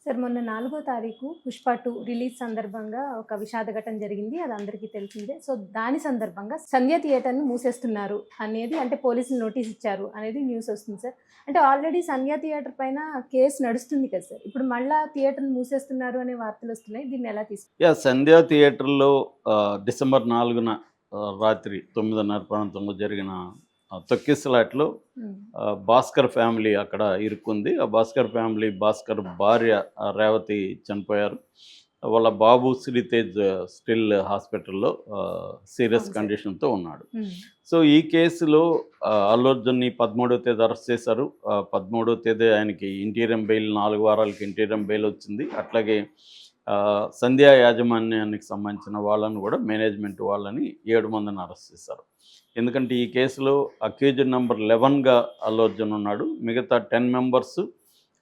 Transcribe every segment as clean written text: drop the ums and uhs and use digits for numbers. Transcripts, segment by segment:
Sir మొన్న 4 తారీఖు 'Pushpa 2' release సందర్భంగా ఒక విషాద ఘటన జరిగింది. అది అందరికీ తెలిసిందే. సో, దాని సందర్భంగా 'సంధ్య థియేటర్‌ని' మూసేస్తున్నారు అనేది అంటే పోలీసులు నోటీస్ ఇచ్చారు అనేది న్యూస్ వస్తుంది సార్. అంటే ఆల్రెడీ 'సంధ్య థియేటర్' పైన కేస్ నడుస్తుంది కదా సార్. ఇప్పుడు మళ్ళా థియేటర్‌ని మూసేస్తున్నారు అనే వార్తలొస్తున్నాయి. దీన్ని ఎలా యాహ్! 'సంధ్యా థియేటర్‌లో' డిసెంబర్ 4న రాత్రి 9:30 ప్రాంతంలో జరిగిన తొక్కిసలాటలో హ్మ్. భాస్కర్ ఫ్యామిలీ అక్కడ ఇరుక్కుంది. ఆ భాస్కర్ ఫ్యామిలీ భాస్కర్ భార్య రేవతి చనిపోయారు. వాళ్ళ బాబు శ్రీతేజ్ స్టిల్ హాస్పిటల్‌లో సీరియస్ అవును సార్. కండిషన్‌తో ఉన్నాడు. హ్మ్. సో, ఈ కేసులో అల్లు అర్జున్‌ని 13వ తేదీ అరెస్ట్ చేశారు. 13వ తేదీ ఆయనకి ఇంటీరియం బెయిల్ 4 వారాలకి ఇంటీరియం బెయిల్ వచ్చింది. అట్లాగే సంధ్యా యాజమాన్యానికి సంబంధించిన వాళ్ళని కూడా మేనేజ్మెంట్ వాళ్ళని 7 మందిని అరెస్ట్ చేశారు. ఎందుకంటే ఈ కేసులో అక్యూజ్డ్ నంబర్ 11గా అల్లు అర్జున్ ఉన్నాడు. మిగతా 10 మెంబర్స్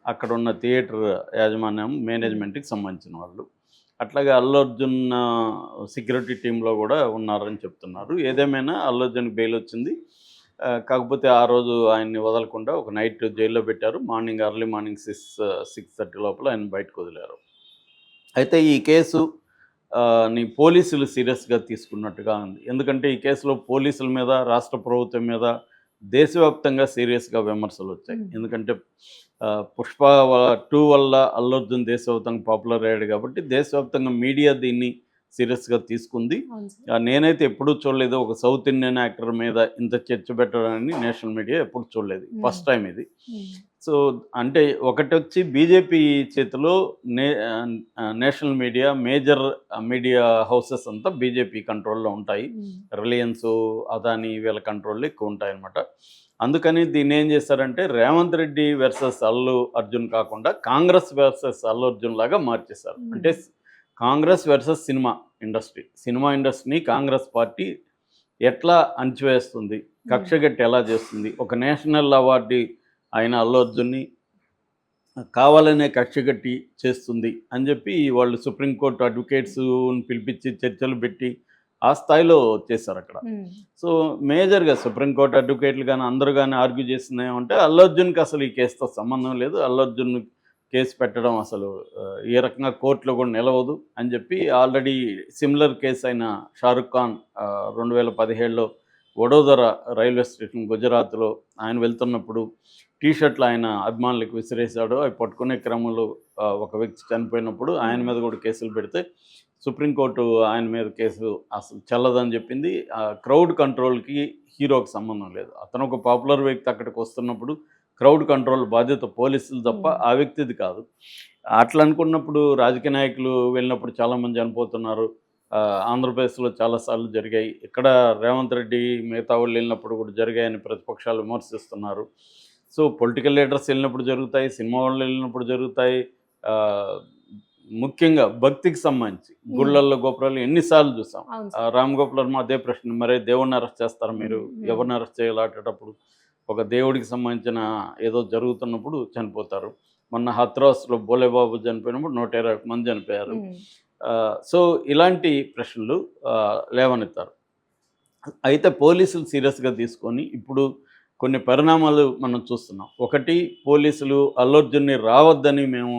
అక్కడున్న థియేటర్ యాజమాన్యం హ్మ్. మేనేజ్మెంట్‌కి సంబంధించిన వాళ్ళు. అట్లాగే అల్లు అర్జున్ సెక్యూరిటీ టీమ్‌లో కూడా ఉన్నారని చెప్తున్నారు. ఏదేమైనా అల్లు అర్జున్‌కి బెయిల్ వచ్చింది. కాకపోతే ఆ రోజు ఆయన్ని వదలకుండా ఒక నైట్ జైల్‌లో పెట్టారు. ఎర్లీ మార్నింగ్ 6:30 లోపల ఆయన బయటకు వదిలారు. అయితే ఈ కేసు ని పోలీసులు సీరియస్‌గా తీసుకున్నట్టుగా ఉంది. ఎందుకంటే ఈ కేసులో పోలీసుల మీద, రాష్ట్ర ప్రభుత్వం మీద దేశవ్యాప్తంగా సీరియస్‌గా విమర్శలొచ్చాయి. హ్మ్. ఎందుకంటే 'పుష్ప 2' వల్ల అల్లు అర్జున్ దేశవ్యాప్తంగా పాపులర్ అయ్యాడు కాబట్టి దేశవ్యాప్తంగా మీడియా దీన్ని సీరియస్‌గా తీసుకుంది. అవును సార్. నేనైతే ఎప్పుడూ చూడలేదు. ఒక సౌత్ ఇండియన్ యాక్టర్ మీద ఇంత చర్చ పెట్టడాన్ని నేషనల్ మీడియా ఎప్పుడు చూడలేదు. హ్మ్. ఫస్ట్ టైమ్ ఇది. హ్మ్. సో, అంటే ఒకటొచ్చి బీజేపీ చేతిలో national media, major media houses అంతా బీజేపీ కంట్రోల్‌లో ఉంటాయి. హ్మ్. రిలయన్సు, అదానీ వీళ్ళ కంట్రోల్‌లో ఎక్కువుంటాయనమాట. అందుకని దీన్నేం చేశారంటే, రేవంత్ రెడ్డి వర్సెస్ అల్లు అర్జున్ కాకుండా, కాంగ్రెస్ వర్సెస్ అల్లు అర్జున్ లాగా మార్చేశారు. హ్మ్. అంటే Congress versus cinema industry. Cinema ఇండస్ట్రీని కాంగ్రెస్ పార్టీ ఎట్లా అణిచివేస్తుంది? హ్మ్. కక్షగట్టి ఎలా చేస్తుంది? ఒక నేషనల్ అవార్డీ అయిన అల్లు అర్జున్‌ని కావాలనే కక్షగట్టి చేస్తుంది అని చెప్పి వాళ్ళు సుప్రీంకోర్టు అడ్వకేట్స్‌ని పిలిపించి చర్చలు పెట్టి ఆ స్థాయిలో చేశారక్కడ. హ్మ్. సో, మేజర్‌గా సుప్రీంకోర్టు అడ్వకేట్లు గాని, అందరూ గాని ఆర్గ్యూ చేసిందేమంటే అల్లు అర్జున్‌కి అసలు ఈ కేసుతో సంబంధం లేదు. అల్లు అర్జున్ కేసు పెట్టడం అసలు ఏ రకంగా కోర్టులో కూడా నిలవదు అని చెప్పి ఆల్రెడీ సిమిలర్ కేస్ అయిన 'షారుఖ్ ఖాన్' 2017లో వడోదర రైల్వే స్టేషన్ గుజరాత్‌లో ఆయన వెళ్తున్నప్పుడు టీ షర్ట్‌లు ఆయన అభిమానులకు విసిరేసాడు. అవి పట్టుకునే క్రమంలో ఒక వ్యక్తి చనిపోయినప్పుడు ఆయన హ్మ్. మీద కూడా కేసులు పెడితే సుప్రీంకోర్టు ఆయన మీద కేసు అసలు చెల్లదని చెప్పింది. క్రౌడ్ కంట్రోల్‌కి హీరోకి సంబంధం లేదు. అతను ఒక పాపులర్ వ్యక్తి అక్కడికి వస్తున్నప్పుడు క్రౌడ్ కంట్రోల్ బాధ్యత పోలీసులు తప్ప హ్మ్. ఆ వ్యక్తిది కాదు. అట్లా అనుకున్నప్పుడు రాజకీయ నాయకులు వెళ్ళినప్పుడు చాలామంది చనిపోతున్నారు. ఆంధ్రప్రదేశ్‌లో చాలా సార్లు జరిగాయి. ఇక్కడ రేవంత్ రెడ్డి మిగతా వాళ్ళు వెళ్ళినప్పుడు కూడా జరిగాయని ప్రతిపక్షాలు విమర్శిస్తున్నారు. సో, పొలిటికల్ లీడర్స్ వెళ్ళినప్పుడు జరుగుతాయి. సినిమా వాళ్ళు వెళ్ళినప్పుడు జరుగుతాయి. ఆహ్, ముఖ్యంగా భక్తికి సంబంధించి హ్మ్. గుళ్ళల్లో, గోపురాల్లో ఎన్ని సార్లు చూసాం. అవును సార్. రామ్ గోపాల్ వర్మ అదే ప్రశ్న, "మరే దేవుడిని అరెస్ట్ చేస్తారా మీరు? హ్మ్. హ్మ్. ఎవరిని అరెస్ట్ చేయాలి అట్టేటప్పుడు?" ఒక దేవుడికి సంబంధించిన ఏదో జరుగుతున్నప్పుడు చనిపోతారు. మొన్న హత్రాస్‌లో భోలేబాబు చనిపోయినప్పుడు 120 మంది చనిపోయారు. హ్మ్. సో, ఇలాంటి ప్రశ్నలు లేవనెత్తారు. అయితే పోలీసులు సీరియస్‌గా తీసుకొని ఇప్పుడు కొన్ని పరిణామాలు మనం చూస్తున్నాం. ఒకటి, పోలీసులు అల్లు అర్జున్‌ని రావద్దని మేము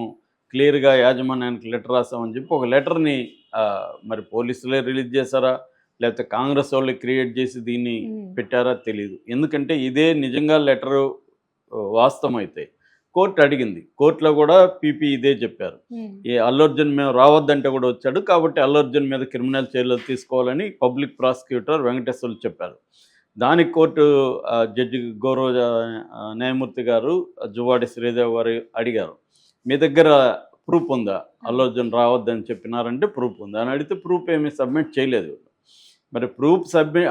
క్లియర్‌గా యాజమాన్యానికి లెటర్ రాసామని చెప్పి ఒక లెటర్‌ని మరి పోలీసులే రిలీజ్ చేశారా? లేకపోతే కాంగ్రెస్ వోళ్ళే క్రియేట్ చేసి దీన్ని హ్మ్. పెట్టారా తెలీదు. ఎందుకంటే ఇదే నిజంగా లెటరు వాస్తవమైతే కోర్ట్ అడిగింది. కోర్ట్‌లో కూడా పీపీ ఇదే చెప్పారు. హ్మ్. అల్లు అర్జున్ మేము రావద్దంటే కూడా వచ్చాడు. కాబట్టి అల్లు అర్జున్ మీద క్రిమినల్ చర్యలు తీసుకోవాలని పబ్లిక్ ప్రాసిక్యూటర్ వెంకటేశ్వర్లు చెప్పారు. దానికి కోర్టు జడ్జి గౌరవ న్యాయమూర్తి గారు జువాడి శ్రీదేవి గారు అడిగారు. మీ దగ్గర ప్రూఫ్ ఉందా? ఆ! అల్లు అర్జున్ రావద్దని చెప్పినారంటే ప్రూఫ్ ఉంది. అని అడిగితే ప్రూఫ్ ఏమి సబ్మిట్ చేయలేదు. మరి ప్రూఫ్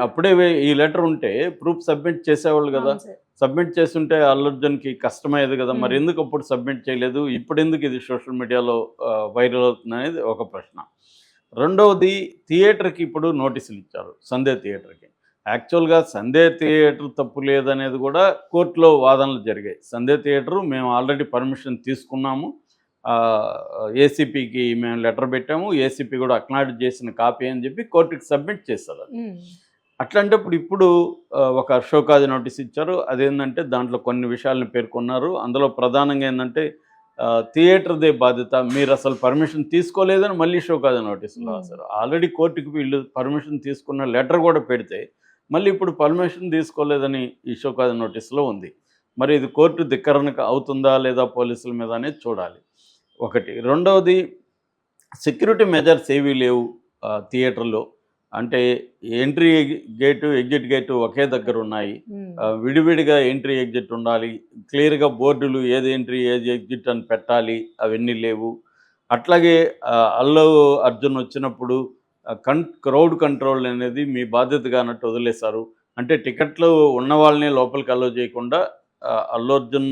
అప్పుడే ఈ లెటర్ ఉంటే ప్రూఫ్ సబ్మిట్ చేసేవాళ్ళు గదా! అవును సార్. సబ్మిట్ చేసుంటే అల్లు అర్జున్‌కి కష్టమయ్యేది గదా! హ్మ్. మరెందుకు అప్పుడు సబ్మిట్ చేయలేదు? ఇప్పుడెందుకు ఇది సోషల్ మీడియాలో వైరల్ అవుతుందనేది ఒక ప్రశ్న. రెండవది, థియేటర్‌కి ఇప్పుడు నోటీసులిచ్చారు. సంధ్య థియేటర్‌కి. యాక్చువల్‌గా సంధ్య థియేటర్ తప్పు లేదనేది గూడా కోర్ట్‌లో వాదనలు జరిగాయి. సంధ్య థియేటరు మేము ఆల్రెడీ పర్మిషన్ తీసుకున్నాము. ఏసీపీకి మేము లెటర్ పెట్టాము. ఏసీపీ గూడా అక్నాలెడ్జ్ చేసిన కాపీ అని జెప్పి కోర్ట్‌కి సబ్మిట్ చేశారది. హ్మ్. అట్లాంటప్పుడు ఇప్పుడు ఒక షోకాజ్ నోటీస్ ఇచ్చారు. అదేందంటే దాంట్లో కొన్ని విషయాలను పేర్కొన్నారు. అందులో ప్రధానంగా ఏందంటే థియేటర్దే బాధ్యత, మీరు అసలు పర్మిషన్ తీసుకోలేదని మళ్ళీ షోకాజ్ నోటీసులు రాశారు. ఆల్రెడీ కోర్టుకి వీళ్ళు పర్మిషన్ తీసుకున్న లెటర్ కూడా పెడితే మళ్ళీ ఇప్పుడు పర్మిషన్ తీసుకోలేదని ఈ షోకాజ్ నోటీసులో ఉంది. మరి ఇది కోర్టు ధిక్కరణకు అవుతుందా లేదా పోలీసుల మీద అనేది చూడాలి. ఒకటి. రెండవది, సెక్యూరిటీ మెజర్స్ ఏవీ లేవు థియేటర్లో. అంటే ఎంట్రీ గేటు, ఎగ్జిట్ గేటు ఒకే దగ్గర ఉన్నాయి. విడివిడిగా ఎంట్రీ ఎగ్జిట్ ఉండాలి. క్లియర్గా బోర్డులు ఏది ఎంట్రీ ఏది ఎగ్జిట్ అని పెట్టాలి, అవన్నీ లేవు. అట్లాగే అల్లు అర్జున్ వచ్చినప్పుడు క్రౌడ్ కంట్రోల్ అనేది మీ బాధ్యతగా అన్నట్టు వదిలేశారు. అంటే టికెట్లు ఉన్న వాళ్ళని లోపలికి అలో చేయకుండా అల్లు అర్జున్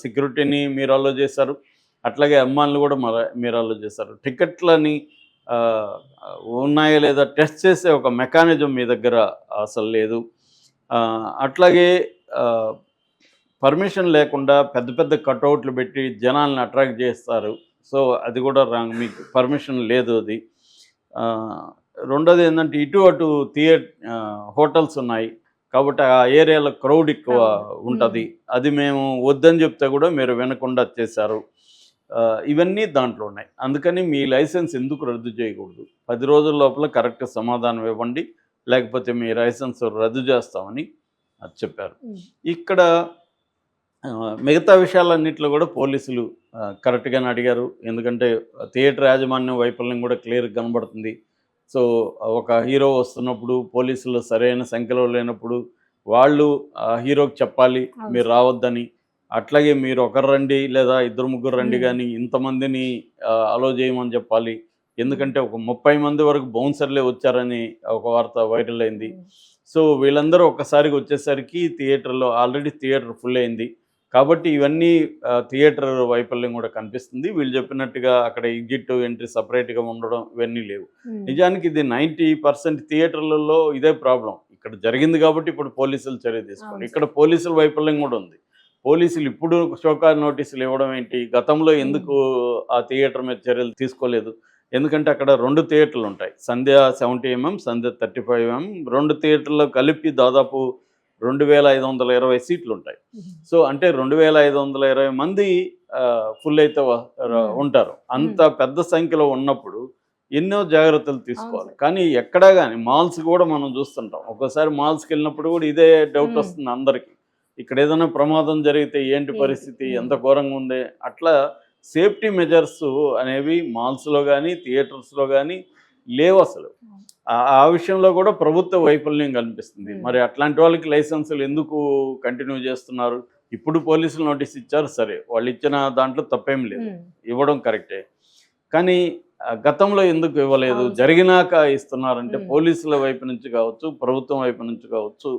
సెక్యూరిటీని మీరు అలో చేశారు. అట్లాగే అమ్మాయిలు కూడా మీరు అలో చేశారు. టికెట్లని ఉన్నాయా లేదా టెస్ట్ చేసే ఒక మెకానిజం మీ దగ్గర అసలు లేదు. అట్లాగే పర్మిషన్ లేకుండా పెద్ద పెద్ద కటౌట్లు పెట్టి జనాల్ని అట్రాక్ట్ చేస్తారు. సో అది కూడా రాంగ్, మీకు పర్మిషన్ లేదు అది. రెండోది ఏంటంటే ఇటు అటు హోటల్స్ ఉన్నాయి కాబట్టి ఆ ఏరియాలో క్రౌడ్ ఎక్కువ ఉంటుంది. అది మేము వద్దని చెప్తే కూడా మీరు వినకుండా చేశారు. ఇవన్నీ దాంట్లో ఉన్నాయి. అందుకని మీ లైసెన్స్ ఎందుకు రద్దు చేయకూడదు, 10 రోజుల లోపల కరెక్ట్ సమాధానం ఇవ్వండి, లేకపోతే మీ లైసెన్స్ రద్దు చేస్తామని అది చెప్పారు. ఇక్కడ మిగతా విషయాలన్నింటిలో కూడా పోలీసులు కరెక్ట్గానే అడిగారు. ఎందుకంటే థియేటర్ యాజమాన్యం వైఫల్యం కూడా క్లియర్గా కనబడుతుంది. సో ఒక హీరో వస్తున్నప్పుడు పోలీసులు సరైన సంఖ్యలో లేనప్పుడు వాళ్ళు హీరోకి చెప్పాలి మీరు రావద్దని. అట్లాగే మీరు ఒకరు రండి లేదా 2-3 రండి కానీ ఇంతమందిని అలో చేయమని చెప్పాలి. ఎందుకంటే ఒక 30 మంది వరకు బౌన్సర్లే వచ్చారని ఒక వార్త వైరల్ అయింది. సో వీళ్ళందరూ ఒక్కసారిగా వచ్చేసరికి థియేటర్లో ఆల్రెడీ థియేటర్ ఫుల్ అయింది. కాబట్టి ఇవన్నీ థియేటర్ వైఫల్యం కూడా కనిపిస్తుంది. వీళ్ళు చెప్పినట్టుగా అక్కడ ఎగ్జిట్ ఎంట్రీ సపరేట్గా ఉండడం ఇవన్నీ లేవు. నిజానికి ఇది 90% థియేటర్లలో ఇదే ప్రాబ్లం ఇక్కడ జరిగింది కాబట్టి ఇప్పుడు పోలీసులు చర్య తీసుకోవాలి. ఇక్కడ పోలీసుల వైఫల్యం కూడా ఉంది. పోలీసులు ఇప్పుడు షోకాజ్ నోటీసులు ఇవ్వడం ఏంటి, గతంలో ఎందుకు ఆ థియేటర్ మీద చర్యలు తీసుకోలేదు? ఎందుకంటే అక్కడ 2 థియేటర్లు ఉంటాయి, సంధ్య 70mm, సంధ్య 35mm. 2 థియేటర్లో కలిపి దాదాపు 2520 సీట్లు ఉంటాయి. సో అంటే 2520 మంది ఫుల్ అయితే ఉంటారు. అంత పెద్ద సంఖ్యలో ఉన్నప్పుడు ఎన్నో జాగ్రత్తలు తీసుకోవాలి. కానీ ఎక్కడా కానీ మాల్స్ కూడా మనం చూస్తుంటాం. ఒక్కోసారి మాల్స్కి వెళ్ళినప్పుడు కూడా ఇదే డౌట్ వస్తుంది అందరికీ, ఇక్కడ ఏదైనా ప్రమాదం జరిగితే ఏంటి పరిస్థితి, ఎంత ఘోరంగా ఉంది. అట్లా సేఫ్టీ మెజర్స్ అనేవి మాల్స్లో కానీ థియేటర్స్లో కానీ లేవు అసలు. ఆ విషయంలో కూడా ప్రభుత్వ వైఫల్యం కనిపిస్తుంది. మరి అట్లాంటి వాళ్ళకి లైసెన్సులు ఎందుకు కంటిన్యూ చేస్తున్నారు? ఇప్పుడు పోలీసులు నోటీస్ ఇచ్చారు, సరే వాళ్ళు ఇచ్చిన దాంట్లో తప్పేం లేదు, ఇవ్వడం కరెక్టే. కానీ గతంలో ఎందుకు ఇవ్వలేదు, జరిగినాక ఇస్తున్నారంటే పోలీసుల వైపు నుంచి కావచ్చు, ప్రభుత్వం వైపు నుంచి కావచ్చు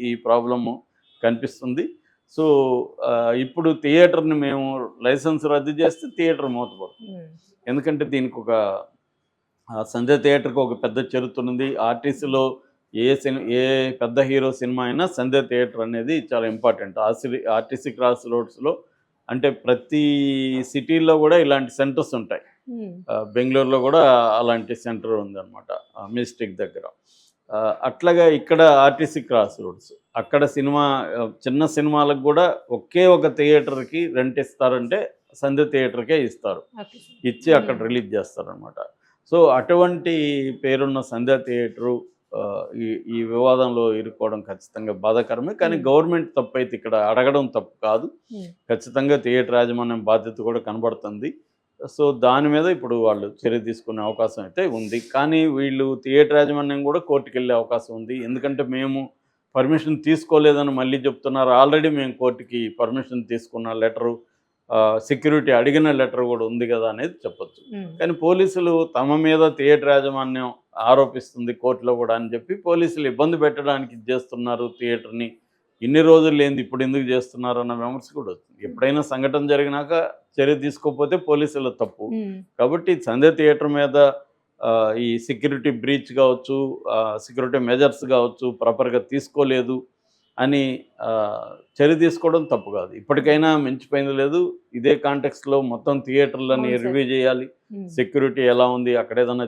ఈ ప్రాబ్లము కనిపిస్తుంది. సో ఇప్పుడు థియేటర్ని మేము లైసెన్స్ రద్దు చేస్తే థియేటర్ మూతపడుతుంది. ఎందుకంటే దీనికి ఒక సంధ్య థియేటర్కి ఒక పెద్ద చరిత్ర ఉంది. ఆర్టీసీలో ఏ పెద్ద హీరో సినిమా అయినా సంధ్య థియేటర్ అనేది చాలా ఇంపార్టెంట్. ఆర్టీసీ క్రాస్ రోడ్స్లో అంటే ప్రతి సిటీల్లో కూడా ఇలాంటి సెంటర్స్ ఉంటాయి. బెంగళూరులో కూడా అలాంటి సెంటర్ ఉందన్నమాట, మిస్టిక్ దగ్గర. అట్లాగా ఇక్కడ ఆర్టీసీ క్రాస్ రోడ్స్, అక్కడ చిన్న సినిమాలకు కూడా ఒకే ఒక థియేటర్కి రెంట్ ఇస్తారంటే సంధ్య థియేటర్కే ఇస్తారు, ఇచ్చి అక్కడ రిలీజ్ చేస్తారనమాట. సో అటువంటి పేరున్న సంధ్య థియేటరు ఈ వివాదంలో ఇరుక్కోవడం ఖచ్చితంగా బాధాకరమే. కానీ గవర్నమెంట్ తప్పు అయితే ఇక్కడ అడగడం తప్పు కాదు, ఖచ్చితంగా థియేటర్ యాజమాన్యం బాధ్యత కూడా కనబడుతుంది. సో దాని మీద ఇప్పుడు వాళ్ళు చర్య తీసుకునే అవకాశం అయితే ఉంది. కానీ వీళ్ళు థియేటర్ యాజమాన్యం కూడా కోర్టుకు వెళ్ళే అవకాశం ఉంది. ఎందుకంటే మేము పర్మిషన్ తీసుకోలేదని మళ్ళీ చెప్తున్నారు. ఆల్రెడీ మేము కోర్టుకి పర్మిషన్ తీసుకున్న లెటరు, సెక్యూరిటీ అడిగిన లెటర్ కూడా ఉంది కదా అనేది చెప్పొచ్చు. కానీ పోలీసులు తమ మీద థియేటర్ యాజమాన్యం ఆరోపిస్తుంది కోర్టులో కూడా అని చెప్పి పోలీసులు ఇబ్బంది పెట్టడానికి చేస్తున్నారు థియేటర్ని. ఇన్ని రోజులు లేనిది ఇప్పుడు ఎందుకు చేస్తున్నారు అన్న విమర్శ కూడా వస్తుంది. ఎప్పుడైనా సంఘటన జరిగినాక చర్య తీసుకోకపోతే పోలీసుల తప్పు. కాబట్టి సంధ్య థియేటర్ మీద ఈ సెక్యూరిటీ బ్రీచ్ కావచ్చు, సెక్యూరిటీ మెజర్స్ కావచ్చు ప్రాపర్గా తీసుకోలేదు అని చర్య తీసుకోవడం తప్పు కాదు. ఇప్పటికైనా మించిపోయింది లేదు. ఇదే కాంటెక్స్లో మొత్తం థియేటర్లని రివ్యూ చేయాలి, సెక్యూరిటీ ఎలా ఉంది, అక్కడ ఏదైనా